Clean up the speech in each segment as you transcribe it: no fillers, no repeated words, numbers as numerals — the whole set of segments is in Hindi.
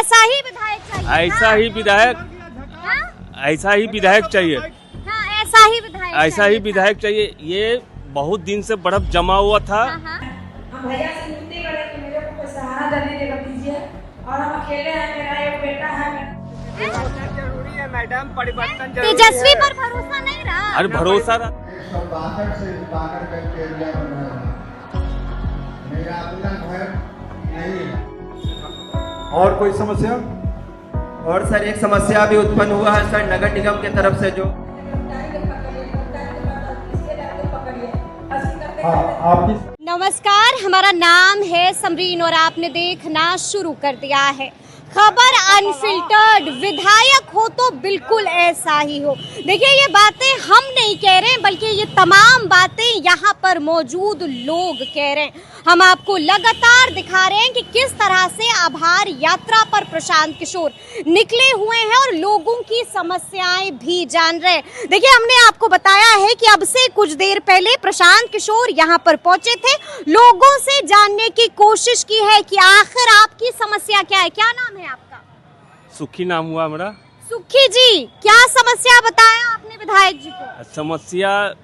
ऐसा ही विधायक चाहिए, ऐसा ही विधायक, ऐसा ही विधायक चाहिए, हाँ, ऐसा ही विधायक, ऐसा ही विधायक चाहिए। ये बहुत दिन से बर्फ जमा हुआ था। हम भैया से विनती करें कि मेरे को कोई सहारा देने के दीजिए, और हम अकेले हैं, मेरा एक बेटा है। जरूरी है मैडम, परिवर्तन जरूरी है। तेजस्वी पर भरोसा नहीं रहा। अरे भरोसा रहा। 162 से बाहर करके एरिया बना है, मेरा अपना घर नहीं है। और कोई समस्या? और सर एक समस्या भी उत्पन्न हुआ है सर नगर निगम की तरफ से, जो आपकी नमस्कार, हमारा नाम है समरीन और आपने देखना शुरू कर दिया है खबर अनफिल्टर्ड। विधायक हो तो बिल्कुल ऐसा ही हो। देखिए, ये बातें हम नहीं कह रहे हैं, बल्कि ये तमाम बातें यहाँ पर मौजूद लोग कह रहे हैं। हम आपको लगातार दिखा रहे हैं कि किस तरह से आभार यात्रा पर प्रशांत किशोर निकले हुए हैं और लोगों की समस्याएं भी जान रहे हैं। देखिए, हमने आपको बताया है कि अब से कुछ देर पहले प्रशांत किशोर यहाँ पर पहुंचे थे, लोगों से जानने की कोशिश की है कि आखिर आपकी समस्या क्या है। क्या नाम है आपका? सुखी नाम हुआ मेरा। सुखी जी, क्या समस्या बताया आपने विधायक जी को? समस्या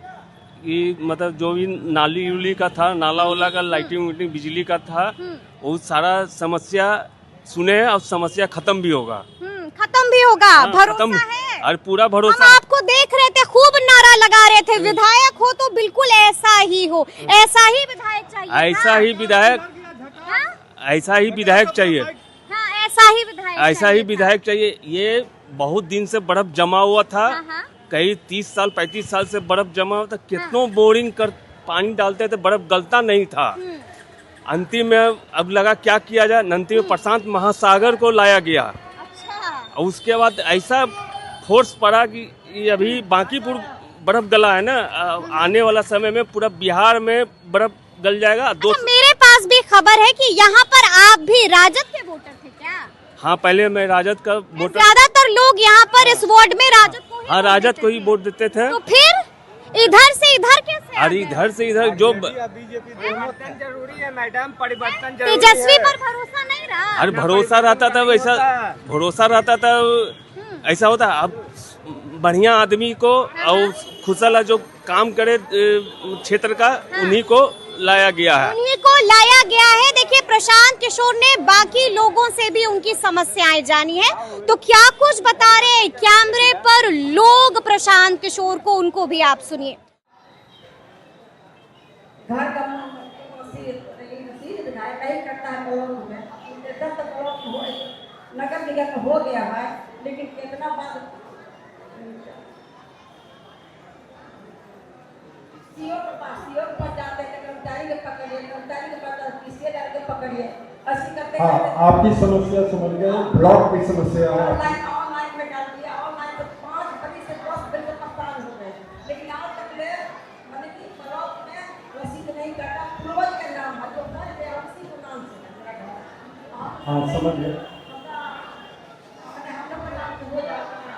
ये मतलब जो भी नाली उली का था, नाला वाला का, लाइटिंग वाइटिंग बिजली का था, वो सारा समस्या सुने और समस्या खत्म भी होगा। खत्म भी होगा, भरोसा खत्म है? और पूरा भरोसा। हम आपको देख रहे थे, खूब नारा लगा रहे थे, विधायक हो तो बिल्कुल ऐसा ही हो, ऐसा ही विधायक चाहिए, ऐसा ही विधायक, ऐसा ही विधायक चाहिए, ऐसा ही विधायक, ऐसा ही विधायक चाहिए। ये बहुत दिन से बर्फ जमा हुआ था, कई 30 साल 35 साल से बर्फ जमा हुआ था। कितनों बोरिंग कर पानी डालते थे, बर्फ गलता नहीं था। अंतिम में अब लगा क्या किया जाए, अंतिम में प्रशांत महासागर को लाया गया। और उसके बाद ऐसा फोर्स पड़ा कि ये अभी बांकीपुर बर्फ गला है ना, आने वाला समय में पूरा बिहार में बर्फ गल जाएगा। मेरे पास भी खबर है कि यहाँ पर आप भी राजद के वोटर थे क्या? हाँ, पहले मैं राजद का वोटर। ज्यादातर लोग यहाँ पर इस वार्ड में राजद को ही, हाँ, राजद को ही वोट देते थे। तो फिर इधर से इधर कैसे? अरे इधर से इधर जो बीजेपी परिवर्तन जरूरी है मैडम, परिवर्तन जरूरी है। तेजस्वी पर भरोसा नहीं रहा। अरे भरोसा रहता था, वैसा भरोसा रहता था, ऐसा होता। अब बढ़िया आदमी को और खुशला जो काम करे क्षेत्र का, उन्हीं को लाया गया है, उन्हीं को लाया गया है। देखिए, प्रशांत किशोर ने बाकी लोगों से भी उनकी समस्याएं जानी है, तो क्या कुछ बता रहे हैं कैमरे पर लोग प्रशांत किशोर को, उनको भी आप सुनिए। घर का विधायक नहीं करता है, करोड़ में 10 करोड़ नगर निगम हो गया है, लेकिन कितना बात सीओ के पास जाते हैं, कर्मचारी के पकड़िए, कर्मचारी के पास किसके जाके पकड़िए, ऐसी करते करते आपकी समस्या समझ गए। ब्लॉक की समस्या है, ऑनलाइन में डाल दिया, ऑनलाइन तो 5 बजे से 10 बजे तक परेशान हो गए, लेकिन आज तक ले मैंने कि ब्लॉक में रसीद नहीं काटा। पूर्वज का नाम है जो घर पे उसी के नाम से मेरा घर। हाँ समझ गए। हम लोग का नाम हो जाता है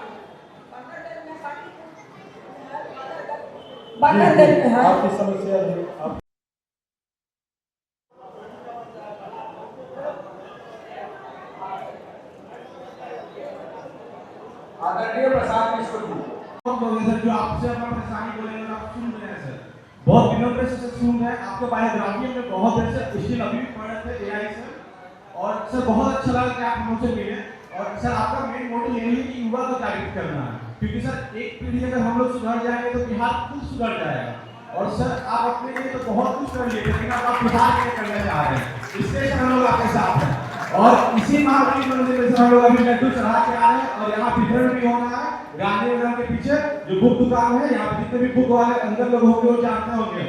आपकी समस्या है। आदरणीय प्रशांत किशोर जी, जो आपसे अपना परेशानी बोलेंगे आप सुन रहे हैं सर, बहुत दिनों से सुन रहे हैं। आपके बायोग्राफी में बहुत देर से क्वेश्चन अभी भी पढ़ रहे थे एआई से, और सर बहुत अच्छा लगा कि आप हमसे मिले। और सर आपका मेन मोटिव यही है कि युवा को जागृत करना है, क्योंकि सर एक पीढ़ी अगर हम लोग सुधर जाएंगे तो बिहार खुद सुधर जाएगा। और सर आप अपने लिए तो बहुत कुछ कर लिए, लेकिन आप बिहार के लिए करना चाह रहे हैं, इसलिए हम लोग आपके साथ हैं। और इसी महावीर मंदिर में हम लोग अभी लड्डू चढ़ा के आए हैं, और यहाँ वितरण भी होना है गांधी मैदान के पीछे जो बुक दुकान है। यहाँ जितने भी बुक वाले अंदर लोग होंगे वो जानते होंगे।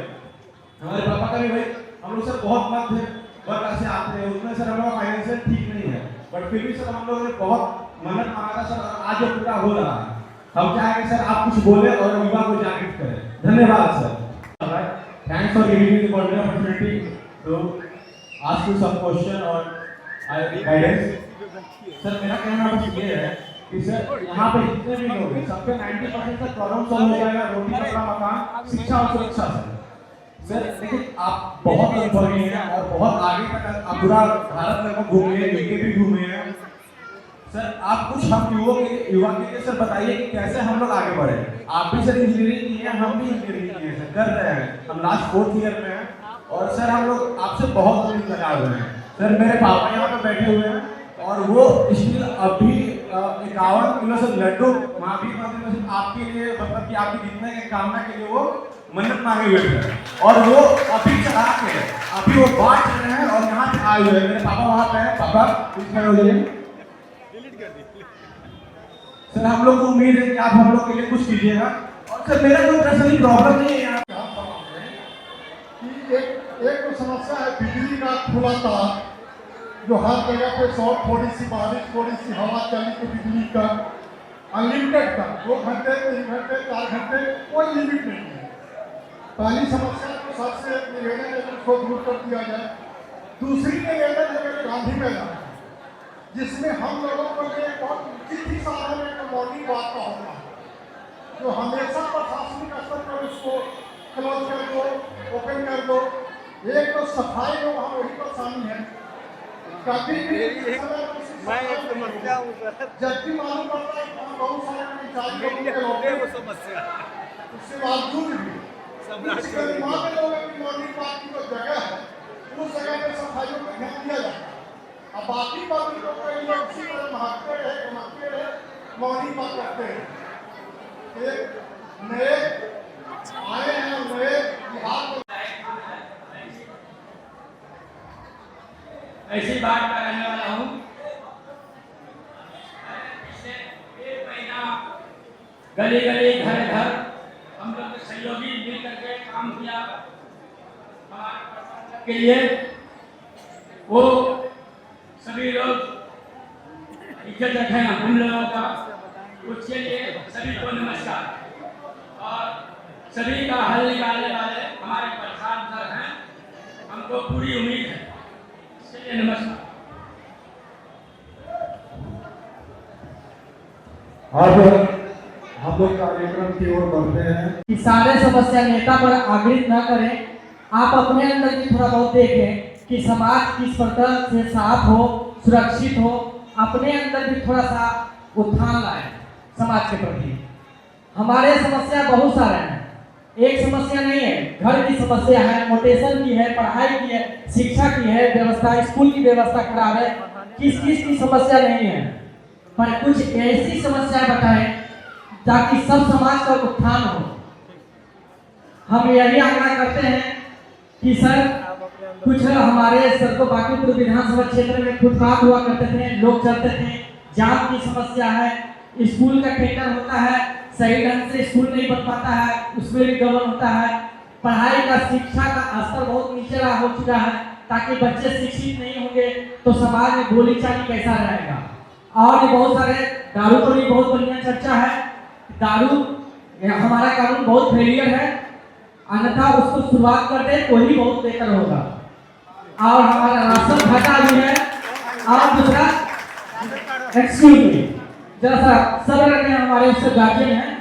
हमारे पापा का भी भाई हम लोग सर बहुत मत थे वर्क से आते हैं, उसमें सर हमारा फाइनेंशियल ठीक नहीं है, बट फिर भी सर हम लोगों ने बहुत मेहनत मांगा था सर, आज वो पूरा हो रहा है। हम चाहेंगे सर आप कुछ बोले और युवा को जागृत करें। धन्यवाद sir. Thanks for giving me the golden opportunity to ask you some question और guidance। सर मेरा कहना बस ये है कि सर यहाँ पे जितने भी लोग हैं सबके 90% तक प्रॉब्लम सॉल्व हो जाएगा, रोटी कपड़ा मकान शिक्षा और सुरक्षा से। सर देखिए आप बहुत अनुभवी हैं और बहुत आगे तक आप पूरा भारत में घूमे हैं, यूके भी घूमे हैं, सर आप कुछ हम युवा के लिए सर बताइए कि कैसे हम लोग आगे बढ़े। आप भी सर इंजीनियरिंग किए हैं, हम भी इंजीनियरिंग किए हैं सर, कर रहे हैं, हम लास्ट 4th ईयर में हैं और सर हम लोग आपसे बहुत उम्मीद लगा हुए हैं। सर मेरे पापा यहाँ पे बैठे हुए हैं और वो स्टिल अभी 51 किलो से लड्डू महावीर मंदिर में आपके लिए, मतलब कि आपकी जीतने के कामना के लिए वो मन्नत मांगे हुए थे और वो अभी चला के अभी वो बात कर रहे हैं और यहाँ पे आए हुए हैं। मेरे पापा वहाँ पे हैं। पापा कुछ खड़े हो जाइए। सर हम लोग को उम्मीद है कि आप हम लोग के लिए कुछ कीजिएगा। और सर मेरा कोई पर्सनली प्रॉब्लम नहीं है यहाँ कि एक तो समस्या है बिजली का खुला तार, जो हर जगह पे शॉर्ट, थोड़ी सी बारिश, थोड़ी सी हवा चली तो बिजली का अनलिमिटेड का 2 घंटे 3 घंटे 4 घंटे कोई लिमिट नहीं है। पहली समस्या तो सबसे निवेदन है कि उसको दूर कर दिया जाए। दूसरी निवेदन है मेरे गांधी मैदान, जिसमें हम लोगों को लिए बहुत उचित ही साधन है मॉर्निंग वॉक का होना है, जो हमेशा प्रशासनिक स्तर पर उसको क्लोज कर दो, ओपन कर दो। एक तो सफाई में वहाँ वही परेशानी है, कभी भी मैं एक समस्या हूँ सर, जबकि मालूम पड़ता है कि बहुत सारे कर्मचारी समस्या उसके बावजूद भी मॉर्निंग वॉक की जो जगह है उस जगह पर सफाइयों पर ध्यान दिया जाए। अब बाकी पब्लिकों को ये उसी तरह महत्व है, कमाते हैं, मॉर्निंग वॉक करते हैं। एक नए आए हैं, नए बिहार ऐसी बात का रहने वाला हूँ। पिछले 1 महीना गली गली घर घर हम लोग के सहयोगी मिल करके काम किया के लिए। वो सभी लोग इज्जत रखें हम लोगों का, उसके लिए सभी को नमस्कार। और सभी का हल निकालने वाले हमारे प्रसाद सर हैं, हमको पूरी उम्मीद है, इसके लिए नमस्कार। अब हम लोग कार्यक्रम की ओर बढ़ते हैं कि सारे समस्या नेता पर आग्रहित न करें, आप अपने अंदर भी थोड़ा बहुत देखें कि समाज किस प्रकार से साफ हो, सुरक्षित हो। अपने अंदर भी थोड़ा सा उत्थान लाए समाज के प्रति। हमारे समस्या बहुत सारे हैं, एक समस्या नहीं है। घर की समस्या है, मोटेशन की है, पढ़ाई की है, शिक्षा की है, व्यवस्था, स्कूल की व्यवस्था खराब है, किस किस की समस्या नहीं है। पर कुछ ऐसी समस्याएं बताएं ताकि सब समाज का उत्थान हो। हम यही आग्रह करते हैं कि सर कुछ हमारे सर को बांकीपुर विधानसभा क्षेत्र में फुटपाथ हुआ करते थे, लोग चलते थे, जाम की समस्या है, स्कूल का टेंडर होता है, सही ढंग से स्कूल नहीं बन पाता है, उसमें भी गड़बड़ होता है। पढ़ाई का, शिक्षा का स्तर बहुत नीचे हो चुका है, ताकि बच्चे शिक्षित नहीं होंगे तो समाज में बोली चाली कैसा रहेगा। और भी बहुत सारे, दारू पर भी बहुत बढ़िया चर्चा है। दारू हमारा कानून बहुत फेलियर है, अन्यथा उसको शुरुआत कर दे तो ही बहुत बेहतर होगा। और हमारा राशन घाटा भी है। और दूसरा, एक्सक्यूज मी, जरा सा सब्र रखें, हमारे उससे गार्जियन हैं,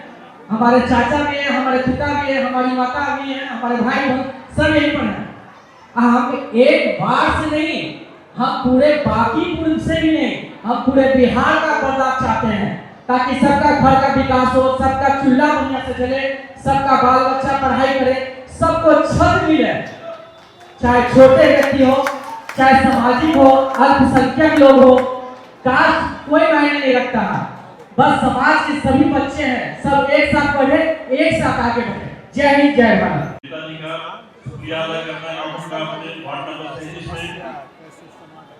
हमारे चाचा भी है, हमारे पिता भी है, हमारी माता भी है, हमारे भाई बहन सब यहीं पर हैं। हम एक बार से नहीं, हम पूरे बांकीपुर से भी नहीं, हम पूरे बिहार का बदलाव चाहते हैं, ताकि सबका घर का विकास हो, सबका चूल्हा बढ़िया से चले, सबका बाल बच्चा पढ़ाई करे, सबको छत मिले, चाहे छोटे व्यक्ति हो, चाहे सामाजिक हो, अल्पसंख्यक लोग हो, कास्ट कोई मायने नहीं रखता है। बस समाज के सभी बच्चे हैं, सब एक साथ पढ़े, एक साथ आगे बढ़े। जय हिंद, जय भारत। शुक्रिया अदा करना चाहूँगा अपने वार्ड नंबर 23 में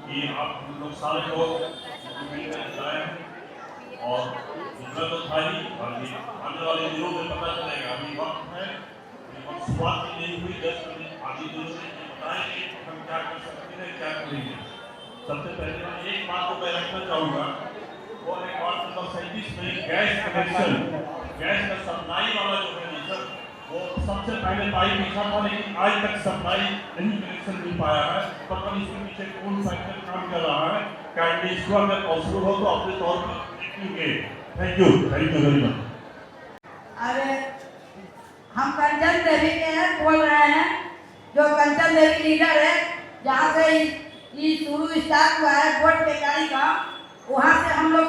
कि आप लोग सारे लोग मिलकर आए हैं और दूसरा तो था ही, बाकी आने वाले दिनों में पता चलेगा। अभी वक्त है, शुरुआत नहीं हुई, 10 मिनट आगे दिनों में बताएंगे हम क्या कर सकते हैं, क्या करेंगे। सबसे पहले मैं एक बात को मैं रखना चाहूँगा, वो है वार्ड नंबर 37 में गैस कनेक्शन, गैस का सप्लाई वाला जो है सर, वो सबसे पहले पाइप बिछा था, लेकिन आज तक सप्लाई नहीं कनेक्शन मिल पाया है। पता नहीं इसके पीछे कौन फैक्टर काम कर रहा है। काइंडली इसको अगर पॉसिबल हो तो अपने तौर पर देखेंगे। Thank you very much. अरे हम कंचन देवी के हैं, बोल रहे हैं, जो कंचन देवी लीडर है, जहाँ से ये शुरू स्टार्ट हुआ है वोट के गाड़ी का, वहाँ से हम लोग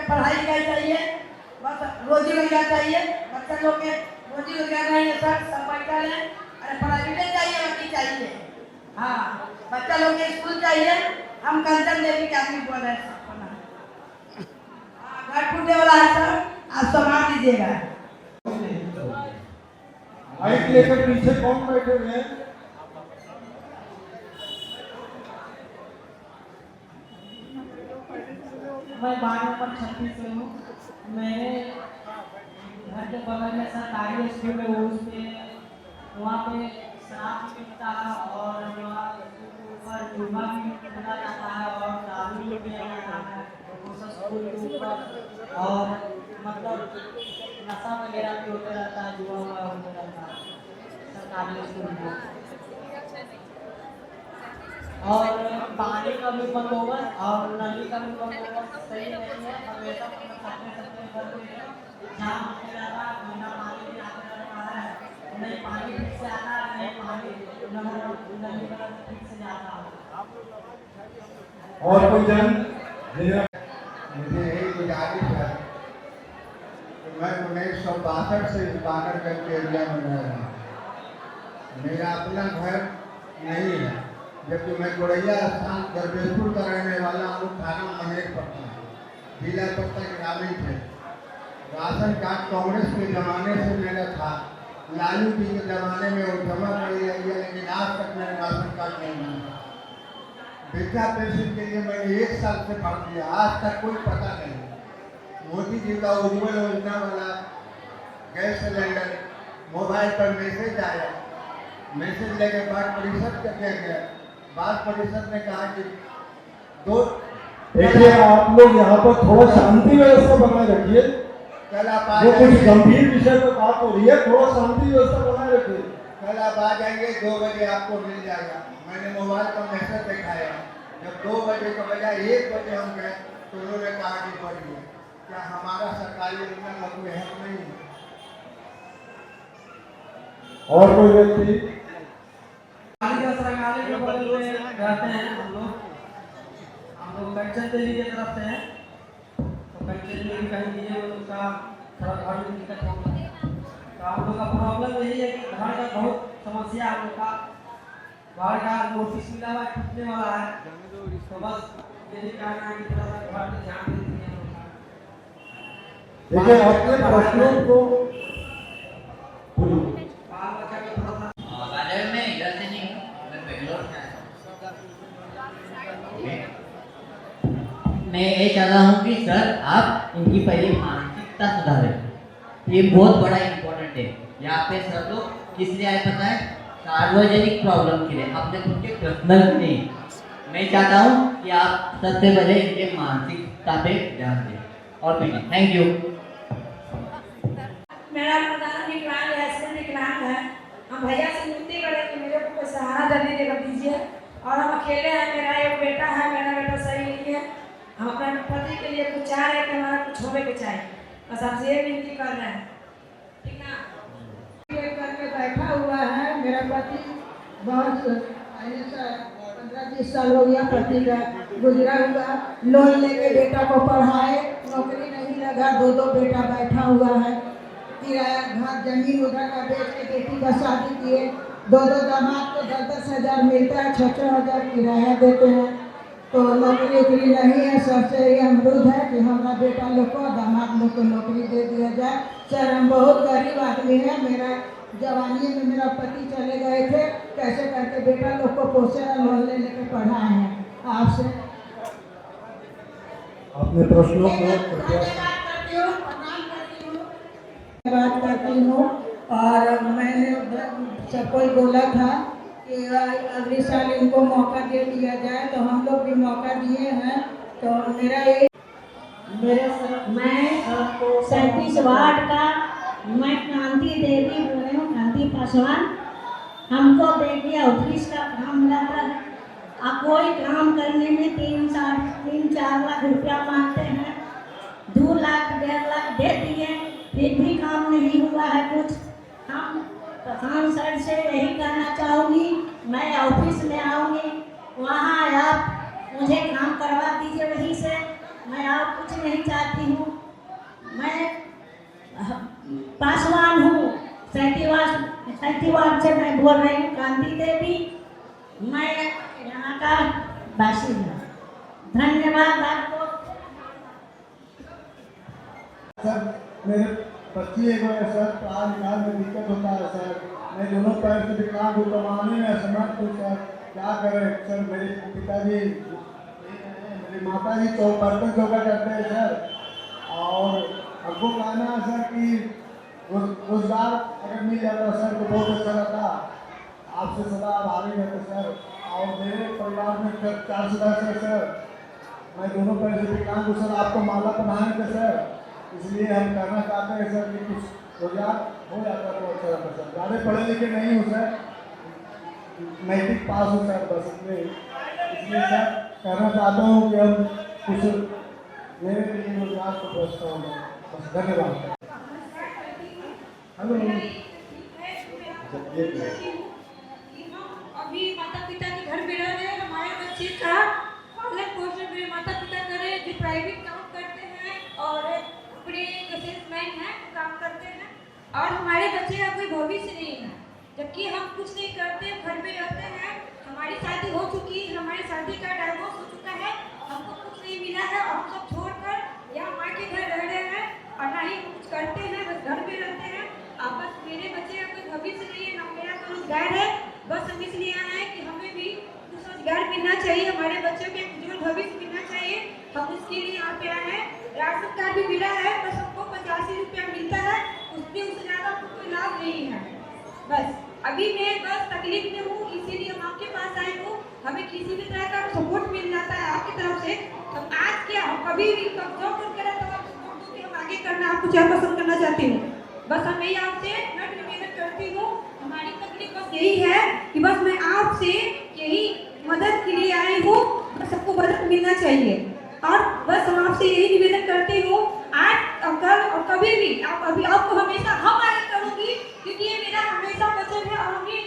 पढ़ाई लिखाई चाहिए, बस रोजी रोजगार चाहिए, बच्चा लोग के रोजी रोजगार नहीं है सर, सब बैठा है। अरे प्राइवेट चाहिए, वही चाहिए। हाँ, बच्चा लोग के स्कूल चाहिए। हम कंचन देवी के आदमी बोल रहे हैं। घर टूटने वाला है सर, आप संभाल दीजिएगा। माइक लेकर पीछे कौन बैठे हुए हैं? मैं 12 से हूँ। मैंने घर के बगल में सरकारी स्कूल है, वो उसमें वहाँ पे शराब भी मिलता है और वहाँ ऊपर जुर्मा भी मिला जाता है और दारू भी मिला जाता है उस स्कूल के ऊपर, और मतलब नशा वगैरह भी होते रहता है, जुआ हुआ होते रहता है सरकारी स्कूल में। और पानी का भी बंदोबस्त और नली का भी बंदोबस्त सही नहीं है। हमेशा जाम होते रहता है, बिना पानी भी आते रहता है, नहीं पानी ठीक से आता है, नहीं पानी नली वाला ठीक से जाता है। और कोई जन? मुझे यही गुजारिश है कि मैं 1962 से बागरगंज के एरिया में रह रहा हूँ। मेरा अपना घर नहीं है, जबकि मैं गोरैया स्थान दरबेजपुर का रहने वाला हूँ। थाना महेर पटना, जिला पटना ग्रामीण थे। राशन कार्ड कांग्रेस के ज़माने से मेरा था, लालू जी के ज़माने में वो जमा कर लिया गया, लेकिन आज तक मेरा राशन कार्ड नहीं बना। वृद्धा पेंशन के लिए मैंने 1 साल से भर दिया, आज तक कोई पता नहीं। मोदी जी का उज्ज्वल योजना वाला गैस सिलेंडर मोबाइल पर मैसेज आया, मैसेज लेके बाद परिषद करके गया, बाद परिषद ने कहा कि देखिए आप लोग यहाँ पर थोड़ा शांति व्यवस्था बनाए रखिए। कल आप वो कुछ गंभीर विषय पर बात हो रही है, थोड़ा शांति व्यवस्था बनाए रखिए। कल आप आ जाइए, 2 बजे आपको मिल जाएगा। मैंने मोबाइल पर मैसेज दिखाया, जब 2 बजे के बजाय 1 बजे हम गए तो उन्होंने कहा कि पढ़िए। क्या हमारा सरकारी योजना का कोई हक नहीं है? और कोई व्यक्ति? सरंगाली के बगल में रहते हैं हम लोग कंचन देवी की तरफ से हैं, तो कंचन देवी कहीं दिए उसका थोड़ा घर में दिक्कत होगा। तो हम लोग का प्रॉब्लम यही है कि घर का बहुत समस्या, हम लोग का घर का नोटिस मिला हुआ है, टूटने वाला है, तो बस यही कहना है कि थोड़ा सा घर पे ध्यान दे दीजिए। देखिए अपने प्रश्नों को बाल बच्चा का थोड़ा सा बाजार में इधर से नहीं हूँ, मैं बेंगलोर से आया हूँ। मैं ये चाह रहा हूँ कि सर आप इनकी पहले मानसिकता सुधारें। ये बहुत बड़ा इम्पोर्टेंट है। यहाँ पे सर लोग किस लिए आए पता है? सार्वजनिक प्रॉब्लम के लिए, अपने खुद के पर्सनल नहीं। मैं चाहता हूँ कि आप सबसे पहले इनके मानसिकता पे ध्यान दें और भी। Thank you. मेरा प्रधान विकलांग है, हस्बैंड विकलांग है। हम भैया से विनती करें कि मेरे को कोई सहारा जल्दी देकर दीजिए। और हम अकेले हैं, मेरा एक बेटा है, मेरा बेटा सही नहीं है। हम अपने पति के लिए कुछ चाह रहे हैं कि हमारा कुछ होने के चाहिए, बस आपसे ये विनती कर रहे हैं, ठीक ना? ये करके बैठा हुआ है मेरा पति, बहुत 15-20 साल हो गया पति का गुजरा हुआ। लोन लेके बेटा को पढ़ाए, नौकरी नहीं लगा, 2 बेटा बैठा हुआ है। किराया घर जमीन उधर का बेच के बेटी का शादी किए। 2 दामाद को 10-10 हज़ार मिलता है, 6-6 हज़ार किराया देते हैं। तो नौकरी वोकरी नहीं है। सबसे ये अनुरोध है कि हमारा बेटा लोग को दामाद लोग को नौकरी दे दिया जाए। सर हम बहुत गरीब आदमी हैं। मेरा जवानी में मेरा पति चले गए थे, कैसे करके बेटा लोग को पोसे और लोन ले लेके पढ़ाए हैं। आपसे अपने प्रश्नों को बात करती हूँ। और मैंने सबको बोला था कि अगले साल इनको मौका दे दिया जाए, तो हम लोग भी मौका दिए हैं। तो मेरा ये मैं 37 वार्ड का मैं कांति देवी बोल रही हूँ, कांति पासवान। हमको देखिए ऑफिस का काम मिला था, अब कोई काम करने में 3-4 लाख रुपया मांगते हैं। 2 लाख 1.5 लाख दे दिए, फिर भी काम नहीं हुआ है कुछ। हम प्रधान सर से यही कहना चाहूँगी, मैं ऑफिस में आऊँगी, वहाँ आप मुझे काम करवा दीजिए वहीं से, मैं और कुछ नहीं चाहती हूँ। मैं पासवान हूँ, सैतीवान से मैं बोल रही हूँ, कांति देवी। मैं यहाँ का बासिंदा। धन्यवाद आपको। सर मेरे बच्ची एक है सर, पढ़ाई लिखाई में दिक्कत होता है सर। मैं दोनों पैर से विकलांग हूँ, कमाने में असमर्थ हूँ सर। क्या करें सर? मेरे पिताजी मेरी माता जी तो बर्तन धोखा करते हैं सर। और हमको कहना है सर कि रोजगार अगर मिल जाता सर तो बहुत अच्छा रहता। आपसे सदा आभारी रहते सर। और मेरे परिवार में 4 सदस्य हैं सर। मैं दोनों पैर से विकलांग हूँ सर। आपको माला पहनाएंगे सर, इसलिए हम करना चाहते हैं सर कि कुछ रोजगार हो जाता तो अच्छा रहता सर। ज़्यादा पढ़े लिखे नहीं हूँ सर, मैट्रिक पास हूँ सर, बस इसलिए सर कहना चाहता हूँ कि हम कुछ मेरे लिए रोजगार को व्यवस्था हो जाए बस। धन्यवाद। हेलो, अभी माता पिता के घर में रह रहे हैं। हमारे बच्चे का पालन पोषण मेरे माता पिता करे, जो प्राइवेट काम करते हैं और अपने सेल्समैन हैं, काम करते हैं। और हमारे बच्चे का कोई भविष्य नहीं है, जबकि हम कुछ नहीं करते, घर में रहते हैं। हमारी शादी हो चुकी है, हमारी शादी का डाइवोर्स हो चुका है, हमको कुछ नहीं मिला है और हम सब छोड़कर यहाँ माँ के घर रह रहे हैं और ना ही कुछ करते हैं, बस घर में रहते हैं। अब बस मेरे बच्चे का कोई भविष्य नहीं है, ना मेरा कोई रोजगार है। बस हम इसलिए आए हैं कि हमें भी कुछ रोजगार मिलना चाहिए, हमारे बच्चों के उज्जवल भविष्य मिलना चाहिए। हम इसके लिए यहाँ पे आए हैं। राशन कार्ड भी मिला है, बस हमको 85 रुपया मिलता है, उसमें उससे ज़्यादा कोई लाभ नहीं है। बस अभी मैं बस तकलीफ में हूँ, इसीलिए हम आपके पास आई हूँ। हमें किसी भी तरह का सपोर्ट मिल जाता है आपकी तरफ से। हम आज क्या, हम कभी भी जो कर करें तो आप सपोर्ट दो कि हम आगे करना, आपको क्या पसंद करना चाहती हूँ। बस मैं आपसे निवेदन करती हूँ, हमारी तकलीफ बस यही है कि बस मैं आपसे यही मदद के लिए आई हूँ, बस सबको मदद मिलना चाहिए। और बस हम आपसे यही निवेदन करती हूँ, आज और कल और कभी भी आपको हमेशा हम आगे करूँगी, क्योंकि ये मेरा हमेशा वचन है और हमें इस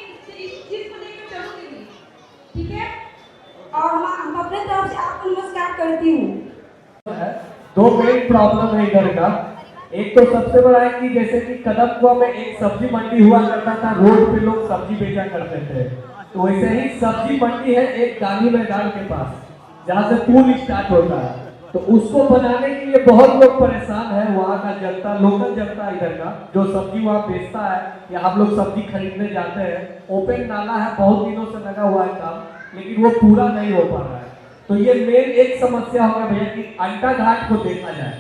चीज़ को लेकर चलूँगी, ठीक है। और हम अपने तरफ से आपको नमस्कार करती हूँ। 2 मेन प्रॉब्लम है इधर का। एक तो सबसे बड़ा है कि जैसे कि कदमकुआ में एक सब्जी मंडी हुआ करता था, रोड पे लोग सब्जी बेचा करते थे, तो वैसे ही सब्जी मंडी है एक गांधी मैदान के पास, जहाँ से पुल स्टार्ट होता है। तो उसको बनाने के लिए बहुत लोग परेशान है, वहाँ का जनता, लोकल जनता इधर का जो सब्जी वहाँ बेचता है या हम लोग सब्जी खरीदने जाते हैं। ओपन नाला है, बहुत दिनों से लगा हुआ है काम, लेकिन वो पूरा नहीं हो पा रहा है। तो ये मेन एक समस्या होगा भैया कि अंटा घाट को देखा जाए,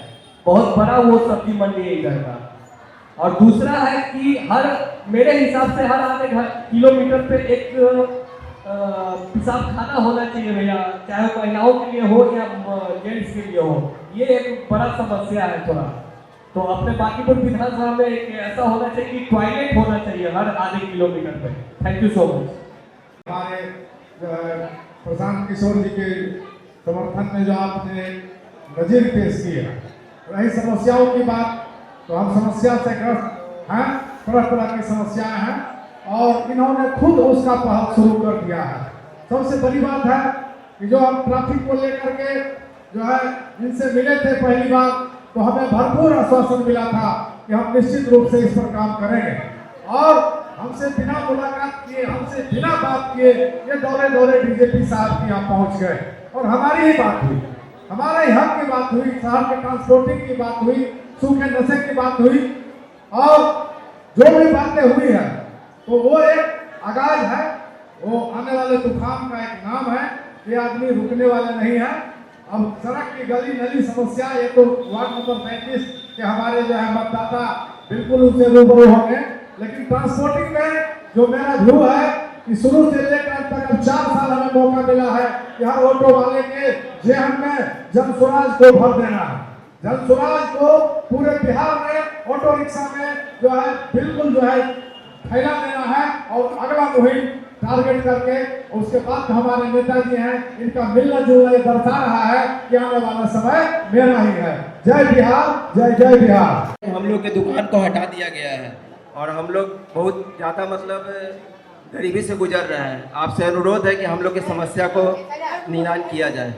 बहुत बड़ा वो सब्जी मंडी है इधर का। और दूसरा है कि हर मेरे हिसाब से हर आधे किलोमीटर पे एक पेशाब खाना होना चाहिए भैया, चाहे महिलाओं के लिए हो या जेंट्स के लिए हो। ये एक बड़ा समस्या है थोड़ा। तो अपने बाकीपुर विधानसभा में एक ऐसा होना चाहिए कि टॉयलेट होना चाहिए हर आधे किलोमीटर पे। Thank you so much. हमारे प्रशांत किशोर जी के समर्थन में जो आपने नजीर पेश किया, रही समस्याओं की बात, तो हम समस्या से ग्रस्त हैं, तरह तरह की समस्याएं हैं और इन्होंने खुद उसका पहल शुरू कर दिया है। सबसे बड़ी बात है कि जो हम ट्रैफिक को लेकर के जो है इनसे मिले थे पहली बार, तो हमें भरपूर आश्वासन मिला था कि हम निश्चित रूप से इस पर काम करेंगे। और हमसे बिना मुलाकात किए, हमसे बिना बात किए ये दौरे दौरे बीजेपी साहब के यहाँ पहुँच गए और हमारी ही बात हुई, हमारे ही हक की बात हुई, शहर के ट्रांसपोर्टिंग की बात हुई, सूखे नशे की बात हुई और जो भी बातें हुई है तो वो एक आगाज है, वो आने वाले तूफान का एक नाम है। ये आदमी रुकने वाले नहीं है। अब सड़क की गली नली समस्या, ये तो वार्ड नंबर 35 के हमारे जो है मतदाता बिल्कुल उससे रूबरू होंगे। लेकिन ट्रांसपोर्टिंग में जो मेरा व्यू है कि शुरू से लेकर अब तक 4 साल हमें मौका मिला है कि हर ऑटो वाले के जेहन में जन स्वराज को भर देना है। जन स्वराज को पूरे बिहार में ऑटो रिक्शा में जो है बिल्कुल जो है फैला देना है और अगला मुहिम टारगेट करके उसके बाद हमारे नेताजी हैं, इनका मिलना जुलना दर्शा रहा है कि आने वाला समय मेरा ही है। जय बिहार, जय जय बिहार। हम लोग के दुकान को हटा दिया गया है और हम लोग बहुत ज़्यादा मतलब गरीबी से गुजर रहे हैं। आपसे अनुरोध है कि हम लोग की समस्या को निदान किया जाए।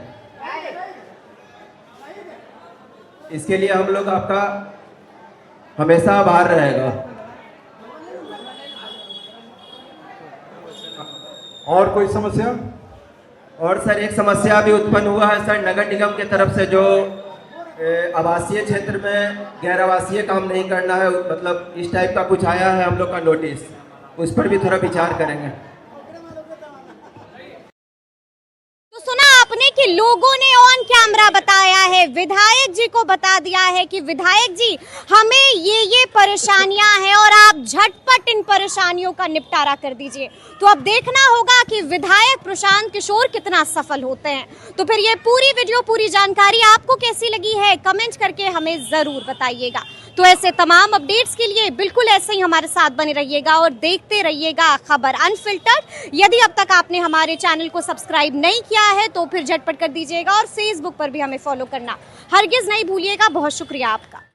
इसके लिए हम लोग आपका हमेशा आभार रहेगा। और कोई समस्या? और सर एक समस्या भी उत्पन्न हुआ है सर, नगर निगम की तरफ से जो आवासीय क्षेत्र में गैर आवासीय काम नहीं करना है, मतलब इस टाइप का कुछ आया है हम लोग का नोटिस, उस पर भी थोड़ा विचार करेंगे। तो सुना आपने कि लोगों ने ऑन कैमरा बताया है, विधायक जी को बता दिया है कि विधायक जी हमें ये परेशानियां हैं और आप झटपट इन परेशानियों का निपटारा कर दीजिए। तो अब देखना होगा कि विधायक प्रशांत किशोर कितना सफल होते हैं। तो फिर ये पूरी वीडियो, पूरी जानकारी आपको कैसी लगी है, कमेंट करके हमें जरूर बताइएगा। तो ऐसे तमाम अपडेट्स के लिए बिल्कुल ऐसे ही हमारे साथ बने रहिएगा और देखते रहिएगा खबर अनफिल्टर्ड। यदि अब तक आपने हमारे चैनल को सब्सक्राइब नहीं किया है तो फिर झटपट कर दीजिएगा और फेसबुक पर भी हमें फॉलो करना हरगिज नहीं भूलिएगा। बहुत शुक्रिया आपका।